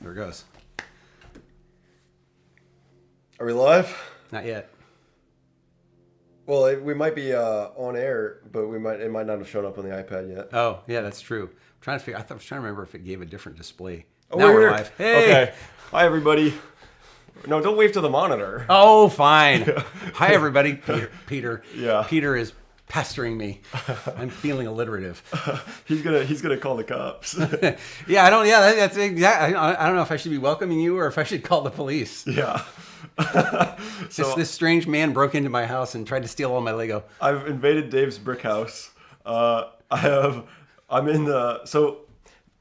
There it goes. Are we live? Not yet. Well, we might be on air, but it might not have shown up on the iPad yet. Oh, yeah, that's true. I'm trying to figure. I was trying to remember if it gave a different display. Oh, now we're live. Hey. Okay. Hi, everybody. No, don't wave to the monitor. Oh, fine. Hi, everybody. Peter. Yeah. Peter is pestering me. I'm feeling alliterative. He's gonna call the cops. Yeah, I don't. Yeah, that's exactly. I don't know if I should be welcoming you or if I should call the police. Yeah. This strange man broke into my house and tried to steal all my Lego. I've invaded Dave's brick house. So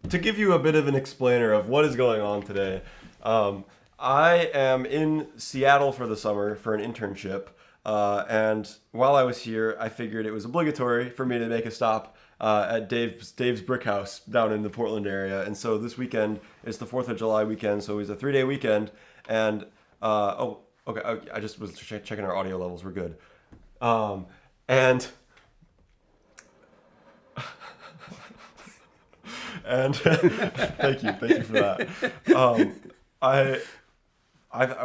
to give you a bit of an explainer of what is going on today, I am in Seattle for the summer for an internship. And while I was here, I figured it was obligatory for me to make a stop at Dave's brick house down in the Portland area. And so this weekend is the 4th of July weekend, so it was a 3-day weekend. And okay, I just was checking our audio levels. We're good. And thank you for that.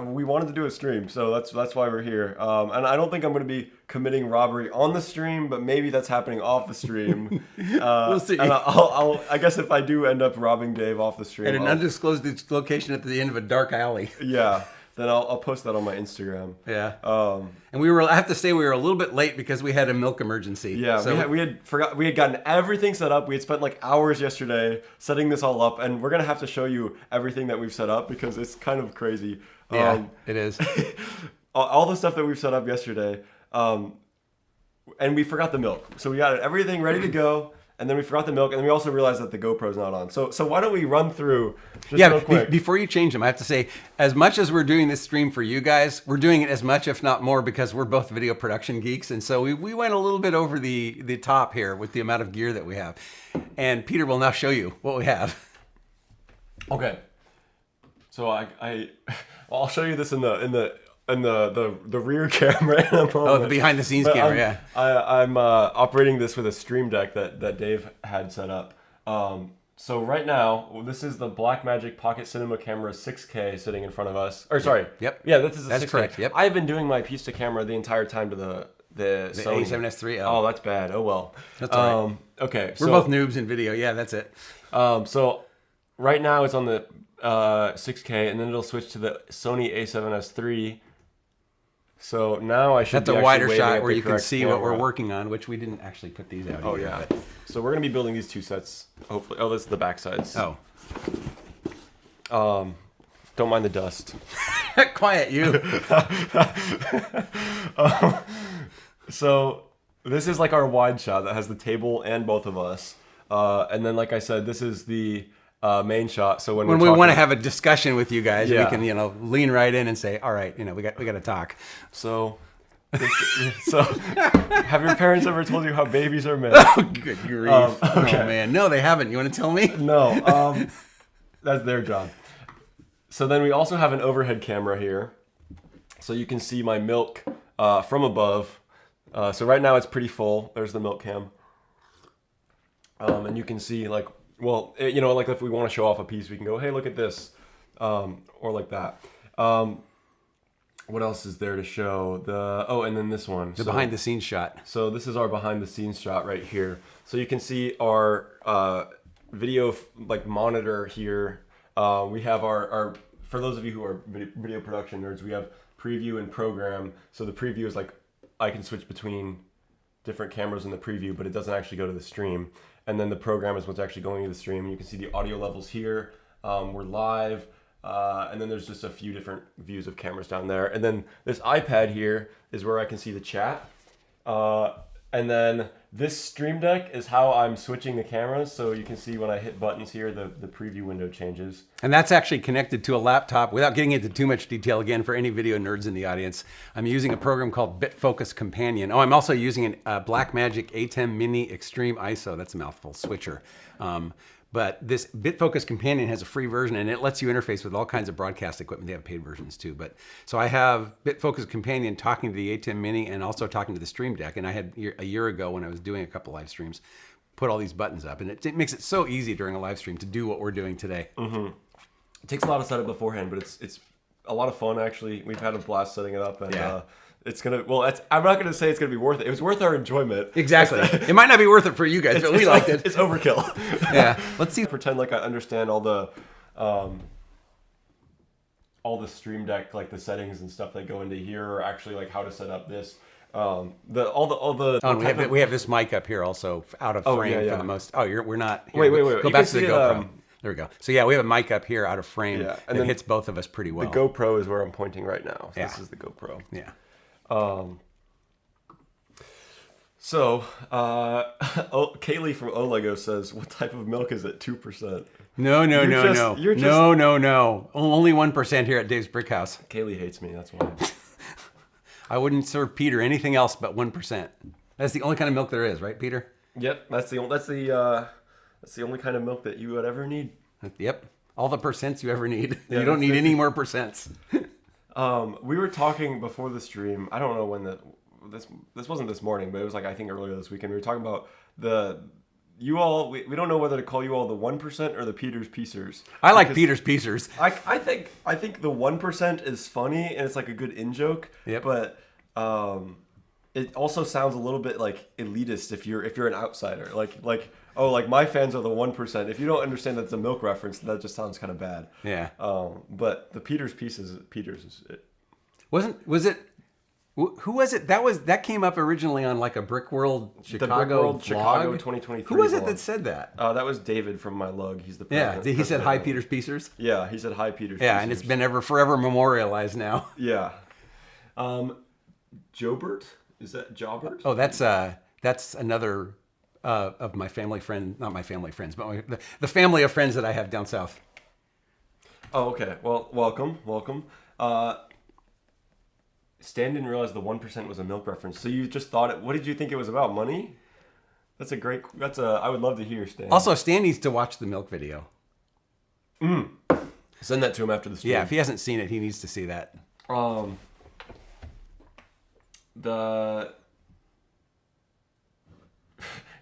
We wanted to do a stream, so that's why we're here. And I don't think I'm going to be committing robbery on the stream, but maybe that's happening off the stream. We'll see. And I guess if I do end up robbing Dave off the stream, At an undisclosed location at the end of a dark alley. Yeah, then I'll post that on my Instagram. Yeah. And I have to say, we were a little bit late because we had a milk emergency. Yeah, so we had gotten everything set up. We had spent like hours yesterday setting this all up, and we're gonna have to show you everything that we've set up because it's kind of crazy. Yeah, it is. all the stuff that we've set up yesterday, and we forgot the milk. So we got everything ready to go, and then we forgot the milk, and then we also realized that the GoPro's not on. So why don't we run through just real quick? Before you change them, I have to say, as much as we're doing this stream for you guys, we're doing it as much, if not more, because we're both video production geeks, and so we went a little bit over the top here with the amount of gear that we have. And Peter will now show you what we have. Okay. So I'll show you this in the rear camera in a moment. Oh, the behind the scenes camera, yeah. I'm operating this with a stream deck that Dave had set up. So right now, this is the Blackmagic Pocket Cinema Camera 6K sitting in front of us. Or sorry. Yep. Yeah, this is a 6K. That's correct. Yep. I've been doing my piece to camera the entire time to the Sony A7S3L. Oh, that's bad. Oh well. That's all right. Okay. We're both noobs in video. Yeah, that's it. So right now it's on the 6K, and then it'll switch to the Sony A7S III. So now I should. That's a wider shot where you can see what we're working on, which we didn't actually put these out. Oh either, yeah. but. So we're gonna be building these two sets. Hopefully. Oh, this is the back sides. Oh. Don't mind the dust. Quiet, you. So this is like our wide shot that has the table and both of us. And then, like I said, this is the main shot. So when we want to have a discussion with you guys, yeah. we can lean right in and say, all right, we got to talk. So have your parents ever told you how babies are made? Oh, good grief. Okay. Oh man, no, they haven't. You want to tell me? No, that's their job. So then we also have an overhead camera here, so you can see my milk from above. So right now it's pretty full. There's the milk cam, and you can see like. Well, like if we want to show off a piece, we can go, hey, look at this, or like that. What else is there to show? And then this one. The behind-the-scenes shot. So this is our behind-the-scenes shot right here. So you can see our video monitor here. We have our for those of you who are video production nerds, we have preview and program. So the preview is like I can switch between different cameras in the preview, but it doesn't actually go to the stream. And then the program is what's actually going to the stream. And you can see the audio levels here. We're live. And then there's just a few different views of cameras down there. And then this iPad here is where I can see the chat. And then this stream deck is how I'm switching the cameras. So you can see when I hit buttons here, the preview window changes. And that's actually connected to a laptop. Without getting into too much detail, again, for any video nerds in the audience, I'm using a program called BitFocus Companion. Oh, I'm also using a Blackmagic A10 Mini Extreme ISO. That's a mouthful, switcher. But this BitFocus Companion has a free version, and it lets you interface with all kinds of broadcast equipment. They have paid versions too. But so I have BitFocus Companion talking to the A10 Mini and also talking to the Stream Deck. And I had a year ago when I was doing a couple live streams, put all these buttons up, and it makes it so easy during a live stream to do what we're doing today. Mm-hmm. It takes a lot of setup beforehand, but it's a lot of fun actually. We've had a blast setting it up, and it's gonna. Well, I'm not gonna say it's gonna be worth it. It was worth our enjoyment. Exactly. It might not be worth it for you guys, but we liked it. It's overkill. Yeah. Let's see. Pretend like I understand all the Stream Deck, like the settings and stuff that go into here, or actually like how to set up this. Oh, and we have this mic up here also out of frame for the most. Oh, we're not. Here. Wait. Go back to the GoPro. There we go. So yeah, we have a mic up here out of frame, and it hits both of us pretty well. The GoPro is where I'm pointing right now. So this is the GoPro. Yeah. So, Kaylee from Olego says, "What type of milk is it? 2%." No. Only 1% here at Dave's Brick House. Kaylee hates me. That's why. I wouldn't serve Peter anything else but 1%. That's the only kind of milk there is, right, Peter? Yep. That's the only kind of milk that you would ever need. Yep. All the percents you ever need. You don't need any more percents. We were talking before the stream. I don't know when this wasn't this morning, but it was like I think earlier this weekend. We were talking about we don't know whether to call you all the 1% or the Peter's Piecers. I like Peter's Piecers. I think the 1% is funny and it's like a good in joke. Yep. But it also sounds a little bit like elitist if you're an outsider. Like my fans are the 1%. If you don't understand that's a milk reference, that just sounds kind of bad. Yeah. But the Peter's is it. Was it? Who was it? That came up originally on like a Brick World Chicago The Brick World vlog. Chicago 2023. Who was it vlog. that said that? That was David from my lug. He's the president. Yeah. He said hi, Peter's Piecers. Yeah, he said hi, Peter's. Yeah, Piecers. and it's been forever memorialized now. Yeah. Jobert? Is that Jobert? Oh, that's another of my family friend, not my family friends, but the family of friends that I have down south. Oh, okay. Well, welcome. Stan didn't realize the 1% was a milk reference. So you just thought it. What did you think it was about? Money? I would love to hear, Stan. Also, Stan needs to watch the milk video. Send that to him after the stream. Yeah, if he hasn't seen it, he needs to see that.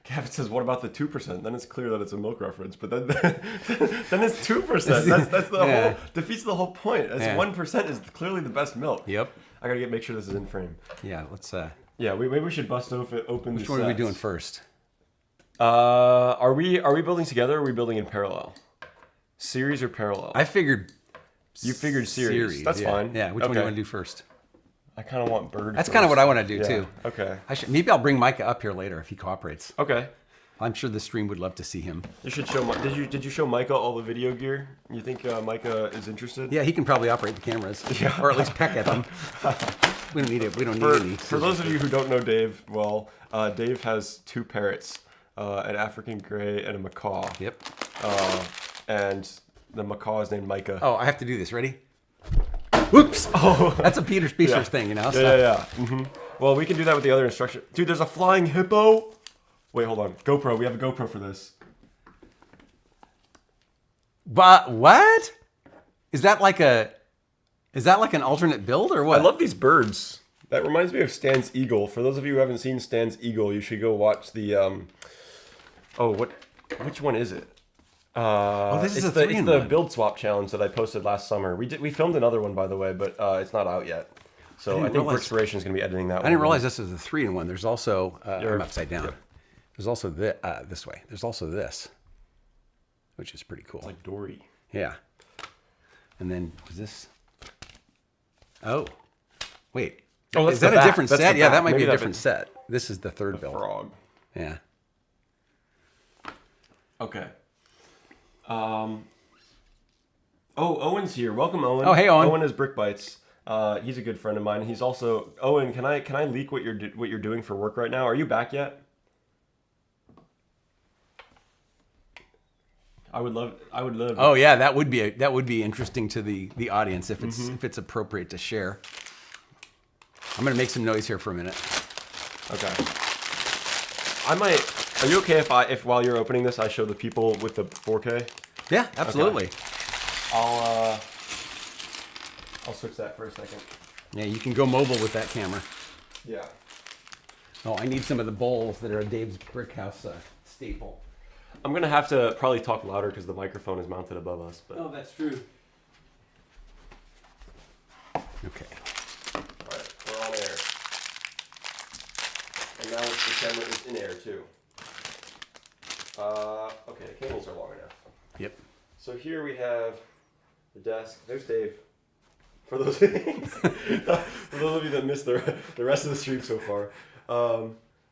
Gavin says, "What about the 2%?" Then it's clear that it's a milk reference, but then it's 2%. That's the whole defeats the whole point. 1% is clearly the best milk. Yep. I gotta make sure this is in frame. Yeah, let's. Maybe we should bust open. Which one are we doing first? Are we building together? Or are we building in parallel? Series or parallel? I figured. You figured series. That's fine. Yeah. Which one do you want to do first? I kind of want bird. That's first. kind of what I want to do too. Okay. Maybe I'll bring Micah up here later if he cooperates. Okay. I'm sure the stream would love to see him. You should show. Did you show Micah all the video gear? You think Micah is interested? Yeah, he can probably operate the cameras, Yeah. or at least peck at them. We don't need it. We don't need any. For those of you who don't know Dave, well, Dave has two parrots, an African gray and a macaw. Yep. And the macaw is named Micah. Oh, I have to do this. Ready? Whoops! Oh, that's a Peter's Piecers thing, you know. Yeah. Mm-hmm. Well, we can do that with the other instruction. Dude, there's a flying hippo. Wait, hold on. GoPro. We have a GoPro for this. But what? Is that like an alternate build or what? I love these birds. That reminds me of Stan's eagle. For those of you who haven't seen Stan's eagle, you should go watch the. Which one is it? This is it's the build swap challenge that I posted last summer. We filmed another one, by the way, but it's not out yet. So I think Brickspiration is going to be editing that one. I didn't realize this was a 3-in-1. There's also I'm upside down. Yep. There's also this way. There's also this, which is pretty cool. It's like Dory. Yeah. And then was this? Oh, wait. Oh, is that a different set? Yeah, that might be a different set. This is the third build. Frog. Yeah. Okay. Owen's here. Welcome, Owen. Oh, hey, Owen. Owen is Brick Bites. He's a good friend of mine. He's also Owen. Can I leak what you're doing for work right now? Are you back yet? I would love. Oh yeah, that would be interesting to the audience if it's appropriate to share. I'm gonna make some noise here for a minute. Okay. I might. Are you okay if while you're opening this, I show the people with the 4K? Yeah, absolutely. Okay. I'll switch that for a second. Yeah, you can go mobile with that camera. Yeah. Oh, I need some of the bowls that are a Dave's Brick House staple. I'm gonna have to probably talk louder because the microphone is mounted above us. But oh, that's true. Okay. All right, we're on air. And now the camera is in air too. Okay, the cables are long enough. Yep. So here we have the desk. There's Dave. For those, for those of you that missed the rest of the stream so far,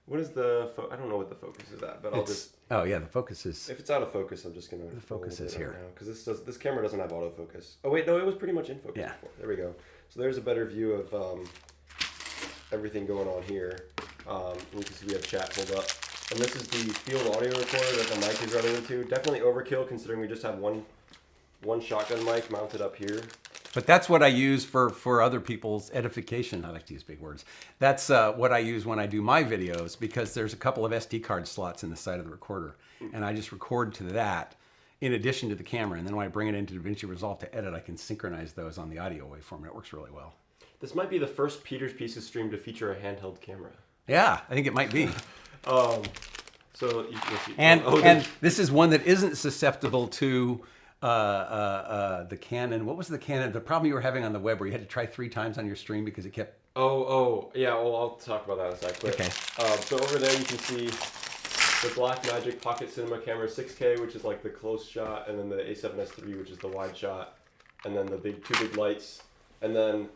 what is the? I don't know what the focus is at, but I'll just. Oh yeah, the focus is. If it's out of focus, I'm just gonna. The focus is here because this camera doesn't have autofocus. Oh wait, no, it was pretty much in focus. Yeah. Before. There we go. So there's a better view of everything going on here. And you can see we have chat pulled up, and this is the field audio recorder that the mic is running into. Definitely overkill considering we just have one shotgun mic mounted up here. But that's what I use for other people's edification. I like to use big words. That's what I use when I do my videos, because there's a couple of SD card slots in the side of the recorder. And I just record to that in addition to the camera. And then when I bring it into DaVinci Resolve to edit, I can synchronize those on the audio waveform. And it works really well. This might be the first Peter's Pieces stream to feature a handheld camera. Yeah, I think it might be. So you see. And this is one that isn't susceptible to the Canon. What was the Canon? The problem you were having on the web where you had to try 3 times on your stream because it kept. Yeah. Well, I'll talk about that in a sec. But, okay. So over there you can see the Blackmagic Pocket Cinema Camera 6K, which is like the close shot, and then the A7S III, which is the wide shot, and then the two big lights, and then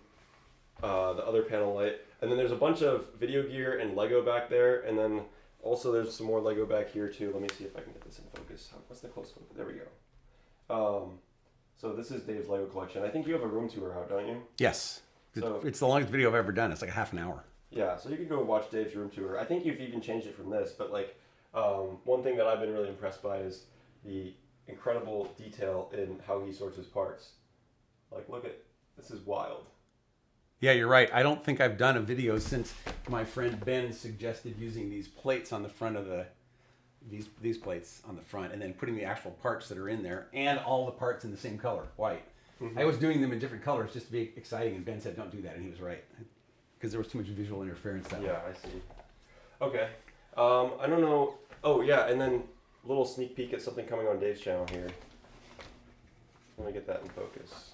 the other panel light, and then there's a bunch of video gear and Lego back there, and then also there's some more Lego back here too. Let me see if I can get this in focus. What's the close focus? There we go. So this is Dave's Lego collection. I think you have a room tour out, don't you? Yes. So, it's the longest video I've ever done. It's like a half an hour. Yeah, so you can go watch Dave's room tour. I think you've even changed it from this, but like one thing that I've been really impressed by is the incredible detail in how he sorts his parts. Like, look at, this is wild. Yeah, you're right. I don't think I've done a video since my friend Ben suggested using these plates on the front of the, these plates on the front, and then putting the actual parts that are in there and all the parts in the same color, white. Mm-hmm. I was doing them in different colors just to be exciting, and Ben said, don't do that, and he was right. Because there was too much visual interference that way. Yeah, I see. Okay. I don't know. Oh, yeah, and then a little sneak peek at something coming on Dave's channel here. Let me get that in focus.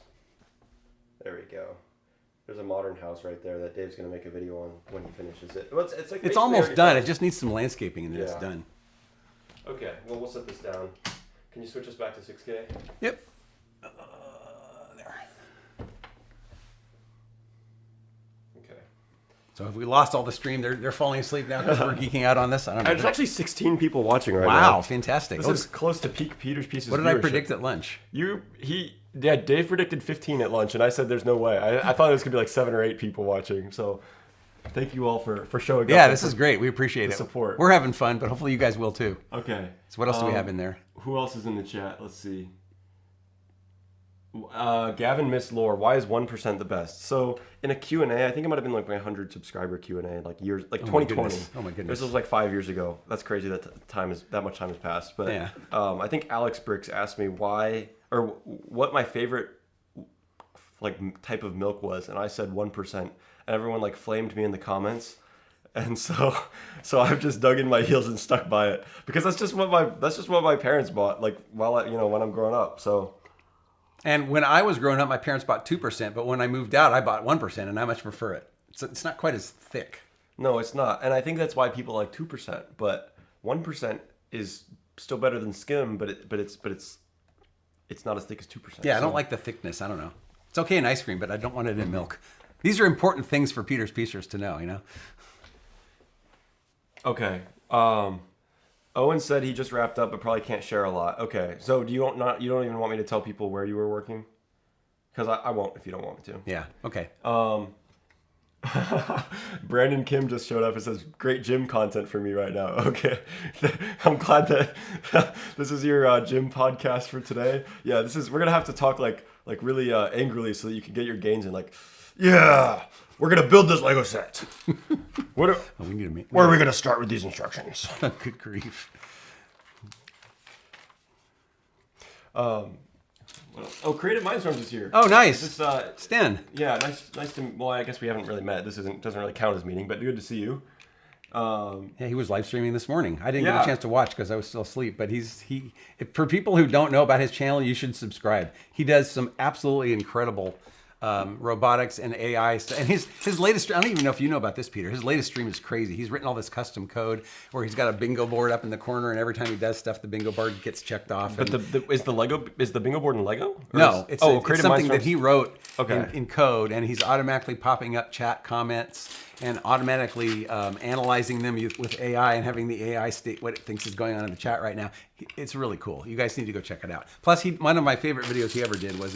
There we go. There's a modern house right there that Dave's going to make a video on when he finishes it. Well, it's like it's almost done. It just needs some landscaping, and then it's done. Okay, well, we'll set this down. Can you switch us back to 6K? Yep. So have we lost all the stream? They're falling asleep now because we're geeking out on this? I don't know. There's actually 16 people watching right now. Wow, fantastic. This is close to peak Peter's Pieces What did I predict at lunch? Dave predicted 15 at lunch, and I said there's no way. I thought it was going to be like 7 or 8 people watching. So thank you all for showing up. Yeah, this is great. We appreciate it. Support. We're having fun, but hopefully you guys will too. Okay. So what else do we have in there? Who else is in the chat? Let's see. Gavin missed lore. Why is 1% the best? So in a Q&A, I think it might have been like my 100 subscriber Q&A, like 2020. Oh my goodness. This was like 5 years ago. That's crazy that that much time has passed. But yeah. I think Alex Bricks asked me why or what my favorite like type of milk was, and I said 1%, and everyone like flamed me in the comments. And so I've just dug in my heels and stuck by it because that's just what my parents bought like when I'm growing up. So. And when I was growing up, my parents bought 2%, but when I moved out, I bought 1%, and I much prefer it. It's not quite as thick. No, it's not. And I think that's why people like 2%, but 1% is still better than skim, but it's not as thick as 2%. Yeah, I don't like the thickness. I don't know. It's okay in ice cream, but I don't want it in milk. These are important things for Peter's Piecers to know, you know? Okay. Owen said he just wrapped up, but probably can't share a lot. Okay, so you don't even want me to tell people where you were working? Because I won't if you don't want me to. Yeah. Okay. Brandon Kim just showed up and says, "Great gym content for me right now." Okay, I'm glad that this is your gym podcast for today. Yeah, we're gonna have to talk like really angrily so that you can get your gains in. Like, yeah. We're going to build this Lego set. Where are we going to start with these instructions? Good grief. Creative Mindstorms is here. Oh, nice. This is, Sten. Yeah, nice to... Well, I guess we haven't really met. This doesn't really count as meeting, but good to see you. Yeah, he was live streaming this morning. I didn't get a chance to watch because I was still asleep. But for people who don't know about his channel, you should subscribe. He does some absolutely incredible robotics and AI stuff. And his latest, I don't even know if you know about this, Peter. His latest stream is crazy. He's written all this custom code where he's got a bingo board up in the corner, and every time he does stuff, the bingo board gets checked off. But is the bingo board in Lego? Or no, it's something that he wrote Okay. in code, and he's automatically popping up chat comments and automatically analyzing them with AI and having the AI state what it thinks is going on in the chat right now. It's really cool. You guys need to go check it out. Plus, one of my favorite videos he ever did was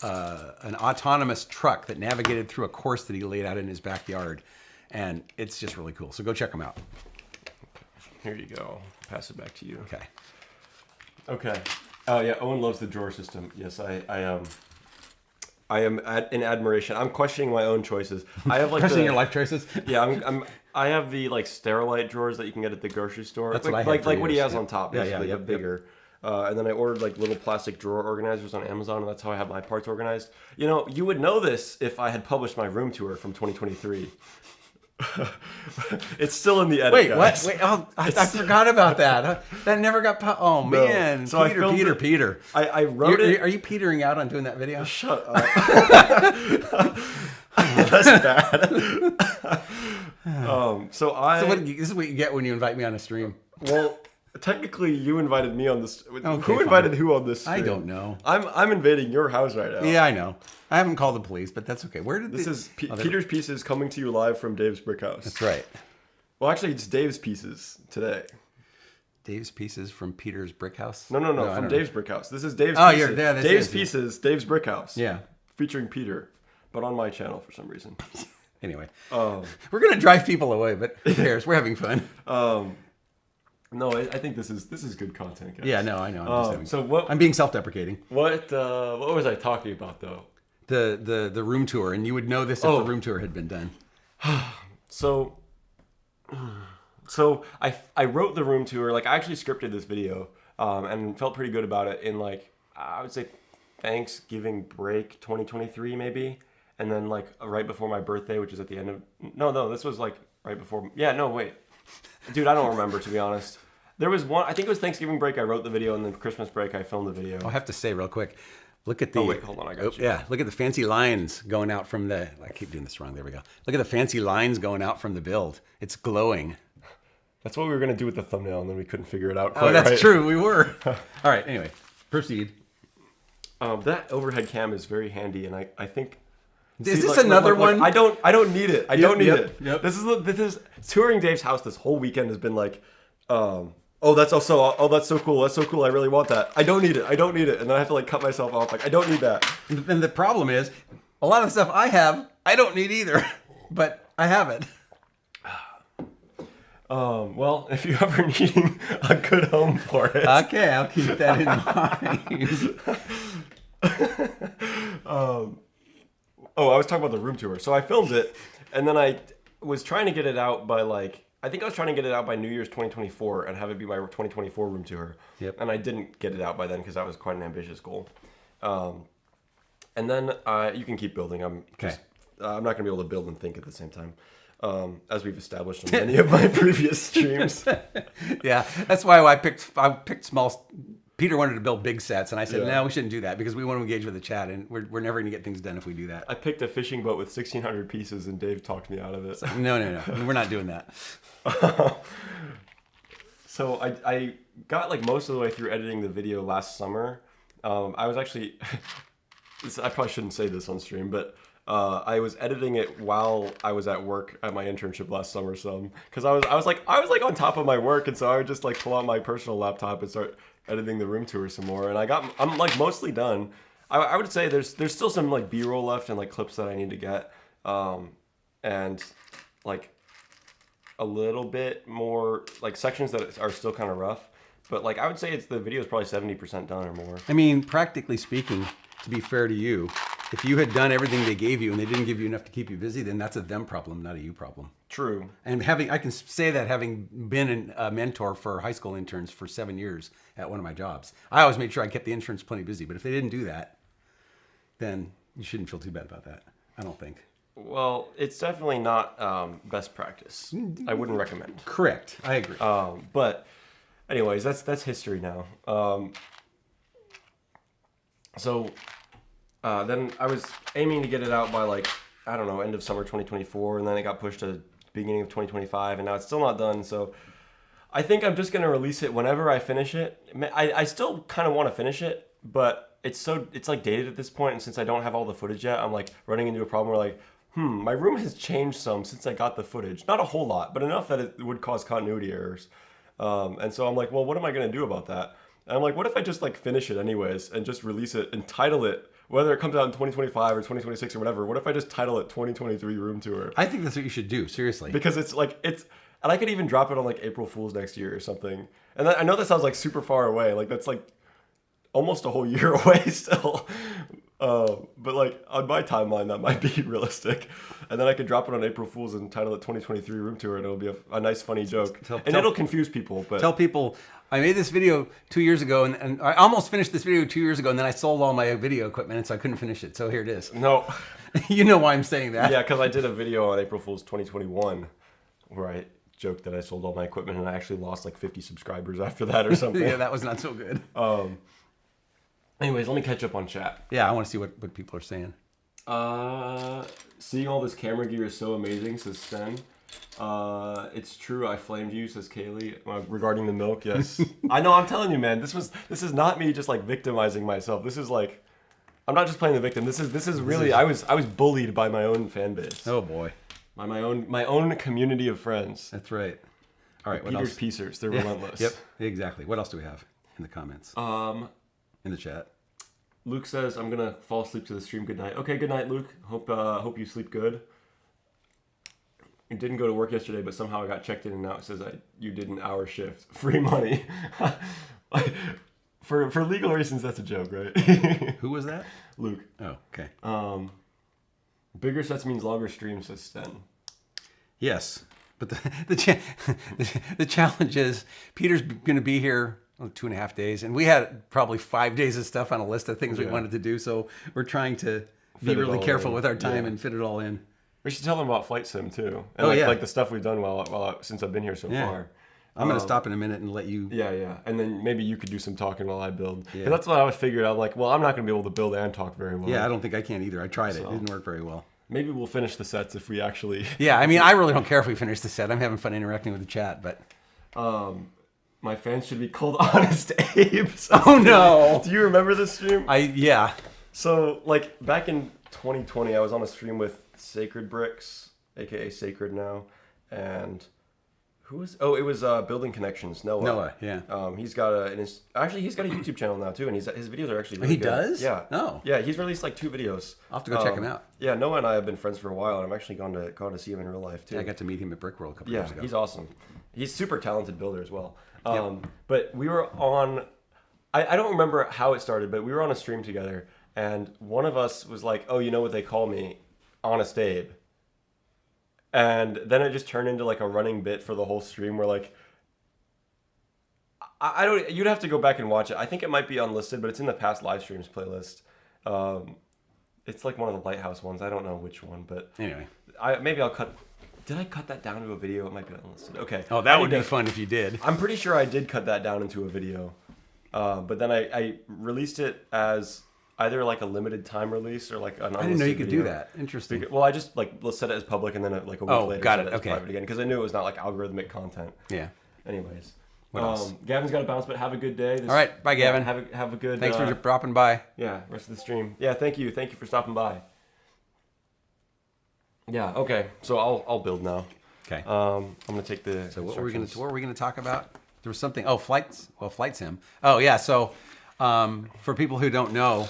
an autonomous truck that navigated through a course that he laid out in his backyard, and it's just really cool. So go check him out. Here you go. Pass it back to you. Okay. Okay. Yeah, Owen loves the drawer system. Yes, I am in admiration. I'm questioning my own choices. I have like Questioning your life choices. Yeah, I have the like Sterilite drawers that you can get at the grocery store. That's like, what I had for like what he years. has on top, basically, but bigger. And then I ordered like little plastic drawer organizers on Amazon, and that's how I have my parts organized. You know, you would know this if I had published my room tour from 2023. It's still in the edit. Wait, guys. what? Wait, oh, I forgot about that. That never got. Oh man, So I Peter. I wrote it. Are you petering out on doing that video? Shut up. That's bad. So this is what you get when you invite me on a stream. Well, technically, you invited me on this. Okay, who invited who on this? I stream? don't know. I'm invading your house right now. Yeah, I know. I haven't called the police, but that's okay. Where did This is Peter's Pieces coming to you live from Dave's Brick House. That's right. Well, actually, it's Dave's Pieces today. Dave's Pieces from Peter's Brick House? No, from Dave's Brick House. This is Dave's Oh, Pieces. Dave's is. Pieces, Dave's Brick House. Yeah. Featuring Peter, but on my channel for some reason. Anyway. We're going to drive people away, but who cares? We're having fun. No, I think this is good content, guys. Yeah, no, I know. I'm just having what? I'm being self-deprecating. What was I talking about though? The room tour, and you would know this if the room tour had been done. So I wrote the room tour. Like I actually scripted this video, and felt pretty good about it. In like I would say Thanksgiving break 2023 maybe, and then like right before my birthday, which is at the end of no, this was like right before. Yeah, no, wait. Dude, I don't remember, to be honest. There was one, I think it was Thanksgiving break, I wrote the video, and then Christmas break, I filmed the video. I have to say real quick, look at the... Oh, wait, hold on, I got you. Yeah, look at the fancy lines going out from the... I keep doing this wrong, there we go. Look at the fancy lines going out from the build. It's glowing. That's what we were going to do with the thumbnail, and then we couldn't figure it out Oh, that's right. true, we were. All right, anyway, proceed. That overhead cam is very handy, and I think... Is this another one? I don't need it. I don't need it. Yep. This is touring Dave's house this whole weekend has been like, that's so cool. That's so cool. I really want that. I don't need it. And then I have to like cut myself off. Like I don't need that. And the problem is, a lot of the stuff I have, I don't need either, but I have it. Well, if you're ever needing a good home for it. Okay, I'll keep that in mind. I was talking about the room tour. So I filmed it, and then I was trying to get it out by I think I was trying to get it out by New Year's 2024 and have it be my 2024 room tour. Yep. And I didn't get it out by then because that was quite an ambitious goal. And then you can keep building. I'm not going to be able to build and think at the same time, as we've established on many of my previous streams. Yeah, that's why I picked small. Peter wanted to build big sets, and I said, no, we shouldn't do that because we want to engage with the chat, and we're never going to get things done if we do that. I picked a fishing boat with 1,600 pieces, and Dave talked me out of it. No, we're not doing that. So I got like most of the way through editing the video last summer. I was actually, I probably shouldn't say this on stream, but I was editing it while I was at work at my internship last summer because I was like on top of my work, and so I would just like pull out my personal laptop and start editing the room tour some more, and I'm like mostly done. I would say there's still some like B-roll left and like clips that I need to get, and like a little bit more like sections that are still kind of rough, but like I would say the video is probably 70% done or more. I mean, practically speaking, to be fair to you, if you had done everything they gave you and they didn't give you enough to keep you busy, then that's a them problem, not a you problem. True. And I can say that having been a mentor for high school interns for 7 years at one of my jobs, I always made sure I kept the interns plenty busy. But if they didn't do that, then you shouldn't feel too bad about that, I don't think. Well, it's definitely not best practice. I wouldn't recommend. Correct. I agree. But anyways, that's history now. So Then I was aiming to get it out by like, I don't know, end of summer 2024, and then it got pushed to beginning of 2025, and now it's still not done. So I think I'm just gonna release it whenever I finish it. I still kind of want to finish it, but it's like dated at this point, and since I don't have all the footage yet, I'm like running into a problem where like, my room has changed some since I got the footage. Not a whole lot, but enough that it would cause continuity errors. And so I'm like, well, what am I gonna do about that? And I'm like, what if I just like finish it anyways and just release it and title it, whether it comes out in 2025 or 2026 or whatever, what if I just title it 2023 Room Tour? I think that's what you should do, seriously. Because and I could even drop it on like April Fool's next year or something. And I know that sounds like super far away. Like that's like almost a whole year away still. But like on my timeline, that might be realistic. And then I could drop it on April Fool's and title it 2023 Room Tour, and it'll be a nice, funny joke. It'll confuse people. But tell people, I made this video 2 years ago, and I almost finished this video 2 years ago, and then I sold all my video equipment, and so I couldn't finish it. So here it is. No. You know why I'm saying that. Yeah, because I did a video on April Fool's 2021 where I joked that I sold all my equipment, and I actually lost like 50 subscribers after that or something. Yeah, that was not so good. Anyways, let me catch up on chat. Yeah, I want to see what people are saying. Seeing all this camera gear is so amazing, says Sten. It's true, I flamed you, says Kaylee. Regarding the milk, yes. I know, I'm telling you, man, this is not me just like victimizing myself. This is like, I'm not just playing the victim. This is really, I was bullied by my own fan base. Oh boy. By my own community of friends. That's right. All right, what Peter's else? Piecers, they're relentless. Yep, exactly. What else do we have in the comments? In the chat. Luke says, I'm gonna fall asleep to the stream. Good night. Okay, good night, Luke. Hope you sleep good. I didn't go to work yesterday, but somehow I got checked in and now it says you did an hour shift. Free money. For legal reasons, that's a joke, right? Who was that? Luke. Oh, okay. Bigger sets means longer streams, says Sten. Yes, but the challenge is Peter's going to be here 2.5 days, and we had probably 5 days of stuff on a list of things we wanted to do, so we're trying to be really careful with our time and fit it all in. We should tell them about Flight Sim too, and like the stuff we've done since I've been here so far. I'm going to stop in a minute and let you... Yeah. And then maybe you could do some talking while I build. Yeah. That's what I was figured out. Like, well, I'm not going to be able to build and talk very well. Yeah, I don't think I can either. I tried it. It didn't work very well. Maybe we'll finish the sets if we actually... Yeah, I mean, I really don't care if we finish the set. I'm having fun interacting with the chat, but... My fans should be called Honest Abe. Oh, no. Do you remember this stream? Yeah. So, like, back in 2020, I was on a stream with Sacred Bricks, a.k.a. Sacred now, and... Who was? Oh, it was Building Connections. Noah. Yeah. He's got a YouTube channel now too, and his videos are actually really good. Does? Yeah. Oh. Yeah, he's released like 2 videos. I'll have to go check him out. Yeah, Noah and I have been friends for a while, and I've actually gone to see him in real life too. Yeah, I got to meet him at Brickworld a couple years ago. Yeah, he's awesome. He's super talented builder as well. But we were on. I don't remember how it started, but we were on a stream together, and one of us was like, "Oh, you know what they call me? Honest Abe." And then it just turned into like a running bit for the whole stream where like, I don't, you'd have to go back and watch it. I think it might be unlisted, but it's in the past live streams playlist. It's like one of the Lighthouse ones. I don't know which one, but anyway, maybe I'll cut. Did I cut that down to a video? It might be unlisted. Okay. Oh, that would be fun if you did. I'm pretty sure I did cut that down into a video. But then I released it as either like a limited time release or like an unlisted I didn't know you could video. do that. Interesting. Well, I just let's set it as public and then like a week later got set it. it as private again because I knew it was not like algorithmic content. Yeah. Anyways. What else? Gavin's got to bounce, but have a good day. All right. Bye, Gavin. Have a good... Thanks for dropping by. Yeah, rest of the stream. Yeah, thank you. Thank you for stopping by. Yeah, okay. So I'll build now. Okay. I'm going to take the... So what were we going to talk about? There was something... Oh, Flight Sim. Oh, yeah. So for people who don't know,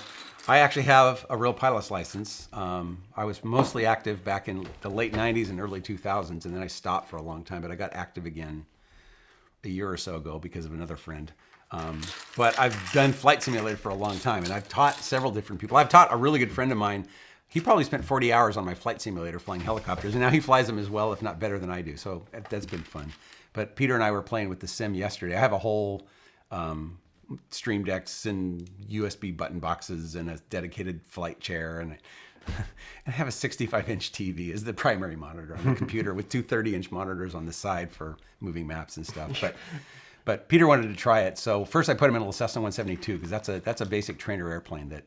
I actually have a real pilot's license. I was mostly active back in the late 90s and early 2000s, and then I stopped for a long time, but I got active again a year or so ago because of another friend. But I've done flight simulator for a long time, and I've taught several different people. I've taught a really good friend of mine. He probably spent 40 hours on my flight simulator flying helicopters, and now he flies them as well, if not better than I do. So that's been fun. But Peter and I were playing with the sim yesterday. I have a whole Stream Decks and USB button boxes and a dedicated flight chair, and I have a 65-inch TV as the primary monitor on the computer with two 30-inch monitors on the side for moving maps and stuff. But Peter wanted to try it, so first I put him in a Cessna 172 because that's a basic trainer airplane that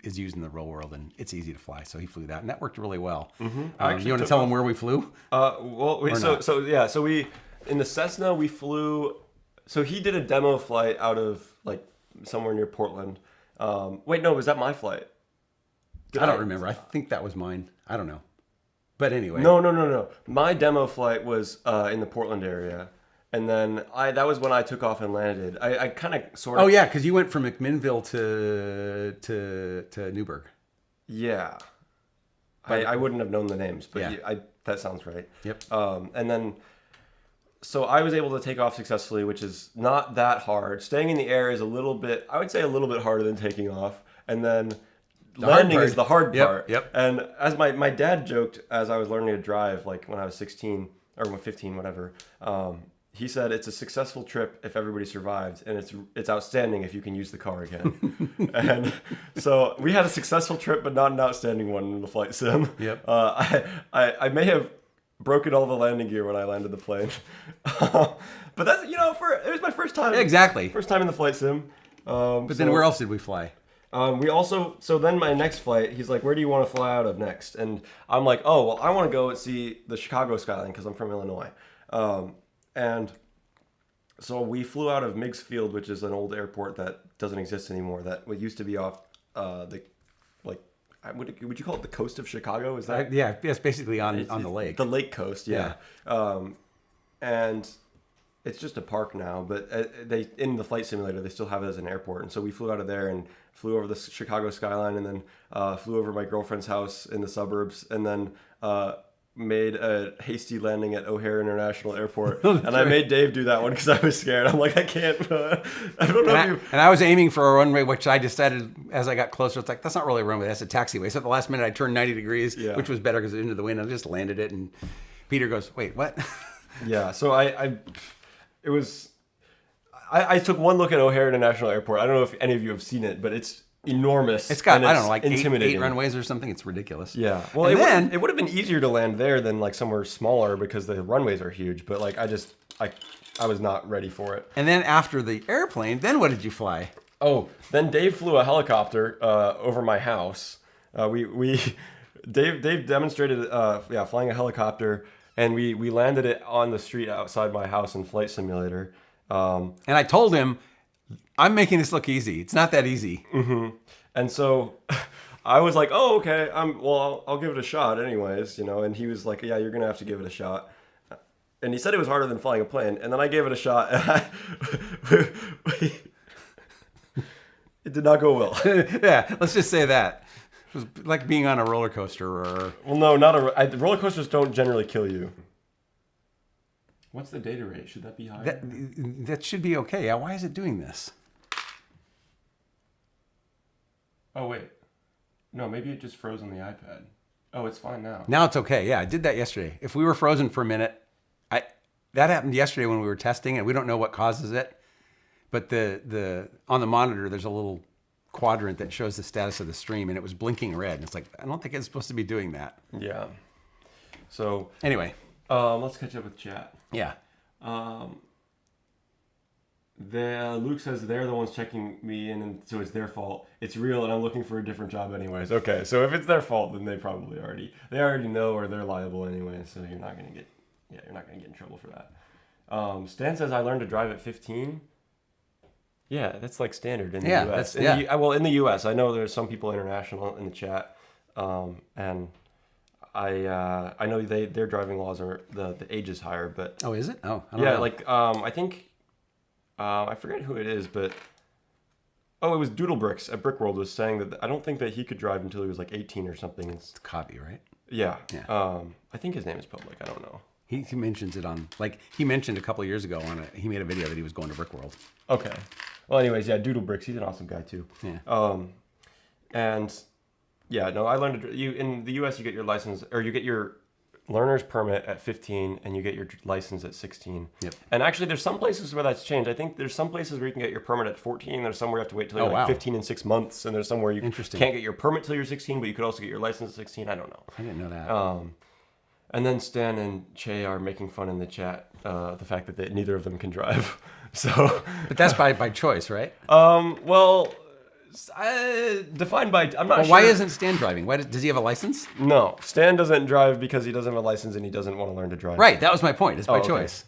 is used in the real world, and it's easy to fly. So he flew that, and that worked really well. I You actually want to took tell off- him where we flew? Well, wait, Or not? so we in the Cessna we flew. So he did a demo flight out of like somewhere near Portland. Wait, no, was that my flight? I don't remember. I think that was mine. I don't know. But anyway. No. My demo flight was in the Portland area, and then that was when I took off and landed. I kind of sort of. Oh yeah, because you went from McMinnville to Newburgh. Yeah. I wouldn't have known the names, but Yeah. that sounds right. Yep. And then, so I was able to take off successfully, which is not that hard. Staying in the air is a little bit, I would say a little bit harder than taking off. And then landing is the hard part. Yep. And as my dad joked as I was learning to drive, like when I was 16 or 15, whatever, he said it's a successful trip if everybody survived, and it's outstanding if you can use the car again. And so we had a successful trip, but not an outstanding one in the flight sim. Yep. I may have broken all the landing gear when I landed the plane, but that's it was my first time. Exactly. First time in the flight sim. But then where else did we fly? We also, so then my next flight, he's like, where do you want to fly out of next? And I'm like, oh, well, I want to go and see the Chicago skyline because I'm from Illinois. And so we flew out of Meigs Field, which is an old airport that doesn't exist anymore. That used to be off would you call it the coast of Chicago? Is that? Yeah, it's basically on the lake. The lake coast, yeah. And it's just a park now, but they in the flight simulator they still have it as an airport, and so we flew out of there and flew over the Chicago skyline, and then flew over my girlfriend's house in the suburbs, and then made a hasty landing at O'Hare International Airport. And I made Dave do that one because I was scared. I'm like, I can't. I don't know. And I was aiming for a runway, which I decided as I got closer, it's like, that's not really a runway, that's a taxiway. So at the last minute, I turned 90 degrees, which was better because it was into the wind. I just landed it, and Peter goes, wait, what? Yeah, so I took one look at O'Hare International Airport. I don't know if any of you have seen it, but it's enormous. It's got, and I don't know, like intimidating. eight runways or something. It's ridiculous. Yeah. Well, it would have been easier to land there than like somewhere smaller because the runways are huge. But like I was not ready for it. And then after the airplane, then what did you fly? Oh, then Dave flew a helicopter over my house. Dave demonstrated flying a helicopter, and we landed it on the street outside my house in Flight Simulator. And I told him, I'm making this look easy. It's not that easy. Mm-hmm. And so I was like, oh, okay. I'll give it a shot anyways, And he was like, yeah, you're going to have to give it a shot. And he said it was harder than flying a plane. And then I gave it a shot. It did not go well. Yeah, let's just say that. It was like being on a roller coaster or... Well, no, roller coasters don't generally kill you. What's the data rate? Should that be higher? That should be okay. Yeah, why is it doing this? Oh, wait. No, maybe it just froze on the iPad. Oh, it's fine now. Now it's okay. Yeah, I did that yesterday. If we were frozen for a minute, that happened yesterday when we were testing, and we don't know what causes it. But on the monitor, there's a little quadrant that shows the status of the stream, and it was blinking red. And it's like, I don't think it's supposed to be doing that. Yeah. So anyway, let's catch up with chat. Yeah. Luke says they're the ones checking me in, and so it's their fault. It's real, and I'm looking for a different job anyways. Okay, so if it's their fault, then they probably already know, or they're liable anyway. So you're not gonna get in trouble for that. Stan says I learned to drive at 15. Yeah, that's like standard in the U.S. In the U.S. I know there's some people international in the chat, and I know their driving laws are the age is higher, but oh, is it? Oh, I don't know. Like I think I forget who it is, but it was Doodlebricks at Brick World was saying that I don't think that he could drive until he was like 18 or something. It's Cobby, right? Yeah. I think his name is public. I don't know. He mentions it on, like, he mentioned a couple of years ago he made a video that he was going to Brick World. Okay. Well, anyways, yeah, Doodlebricks, he's an awesome guy too. Yeah. And yeah, no, I learned in the U.S. you get your license, or you get your learner's permit at 15, and you get your license at 16. Yep. And actually, there's some places where that's changed. I think there's some places where you can get your permit at 14. There's somewhere you have to wait till you're 15 and 6 months, and there's somewhere you can't get your permit till you're 16, but you could also get your license at 16. I don't know. I didn't know that. And then Stan and Che are making fun in the chat the fact that neither of them can drive. So, but that's by choice, right? Well, Defined by, I'm not Well, sure. why isn't Stan driving? Does he have a license? No, Stan doesn't drive because he doesn't have a license and he doesn't want to learn to drive. Right, that was my point. It's by okay. choice.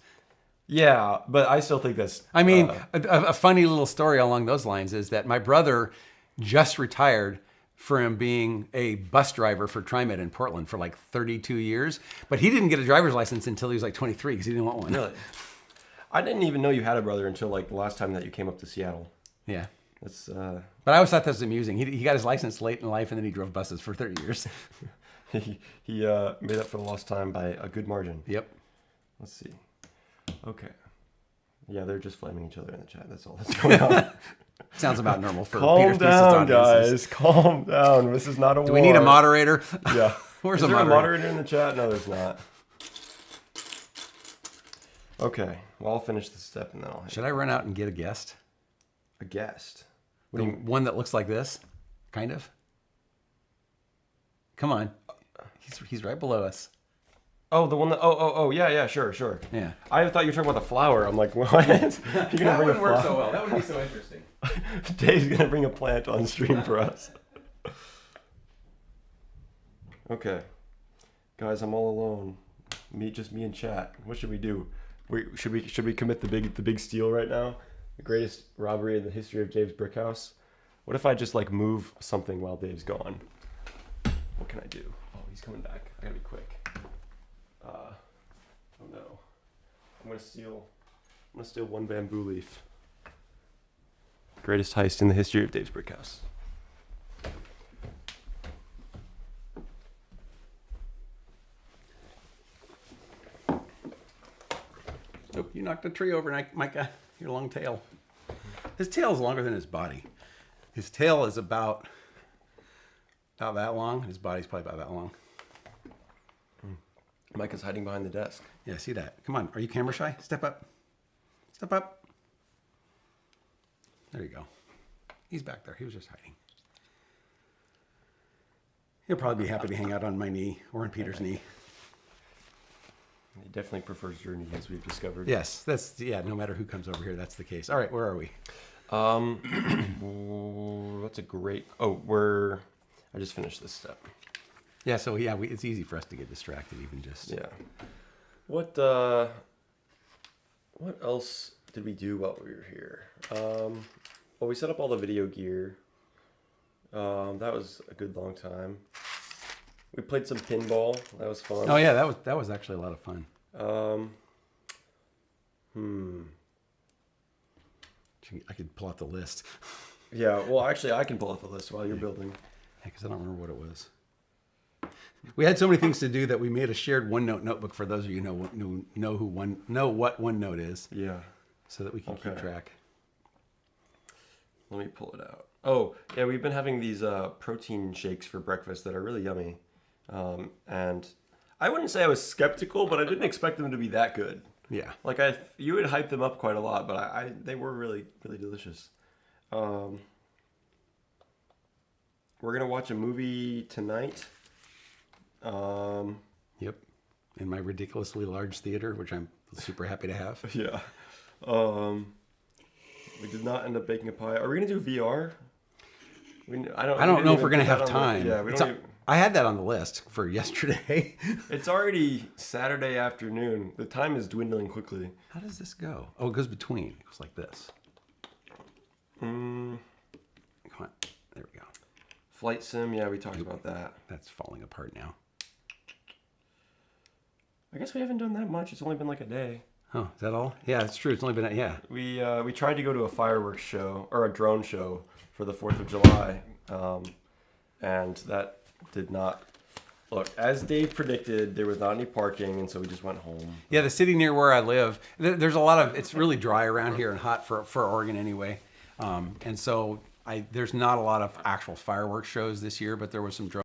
Yeah, but I still think that's... I mean, a funny little story along those lines is that my brother just retired from being a bus driver for TriMet in Portland for like 32 years, but he didn't get a driver's license until he was like 23 because he didn't want one. Really? I didn't even know you had a brother until like the last time that you came up to Seattle. Yeah. That's But I always thought that was amusing. He got his license late in life and then he drove buses for 30 years. he made up for the lost time by a good margin. Yep. Let's see. Okay. Yeah, they're just flaming each other in the chat. That's all that's going on. Sounds about normal for Calm Peter's down, Pieces audiences. guys. Calm down. This is not a war. Do we need a moderator? Yeah. Where's is a there moderator? a moderator in the chat? No, there's not. Okay. Well, I'll finish this step and then I'll... Should I run out and get a guest? A guest? The one that looks like this? Kind of? Come on. He's right below us. Oh, the one that... Oh, yeah, sure. Yeah. I thought you were talking about the flower. I'm like, what? You're gonna bring a flower? so well. That would be so interesting. Dave's going to bring a plant on stream for us. Okay. Guys, I'm all alone. Just me and chat. What should we do? Should we commit the big steal right now? The greatest robbery in the history of Dave's brick house? What if I just like move something while Dave's gone? What can I do? Oh, he's coming back. I gotta be quick. Oh no. I'm gonna steal one bamboo leaf. Greatest heist in the history of Dave's brick house. Oh, you knocked a tree over, Micah. Your long tail. His tail is longer than his body. His tail is about that long. His body's probably about that long. Micah's hiding behind the desk. Yeah, see that. Come on. Are you camera shy? Step up. Step up. There you go. He's back there. He was just hiding. He'll probably be happy to hang out on my knee or on Peter's knee. He definitely prefers your knee, as we've discovered. Yes, no matter who comes over here, that's the case. All right, where are we? That's a great... I just finished this step. Yeah, so yeah, it's easy for us to get distracted even just... Yeah. What else did we do while we were here? Well, we set up all the video gear. That was a good long time. We played some pinball. That was fun. Oh yeah, that was actually a lot of fun. I could pull out the list. Yeah, well, actually, I can pull out the list while you're building. Yeah, because I don't remember what it was. We had so many things to do that we made a shared OneNote notebook for those of you who know what OneNote is. Yeah. So that we can keep track. Let me pull it out. Oh, yeah, we've been having these protein shakes for breakfast that are really yummy. And I wouldn't say I was skeptical, but I didn't expect them to be that good. Yeah. Like you would hype them up quite a lot, but they were really, really delicious. We're gonna watch a movie tonight. Yep. In my ridiculously large theater, which I'm super happy to have. Yeah. We did not end up baking a pie. Are we gonna do VR? I don't know if we're gonna have time. Yeah, I had that on the list for yesterday. It's already Saturday afternoon. The time is dwindling quickly. How does this go? Oh, it goes between. It goes like this. Come on. There we go. Flight sim. Yeah, we talked about that. That's falling apart now. I guess we haven't done that much. It's only been like a day. Oh, is that all? Yeah, it's true. It's only been We tried to go to a fireworks show or a drone show for the 4th of July, and that did not look as Dave predicted. There was not any parking, and so we just went home. Yeah, the city near where I live, there's a lot of. It's really dry around here and hot for Oregon anyway, and so there's not a lot of actual fireworks shows this year, but there was some drone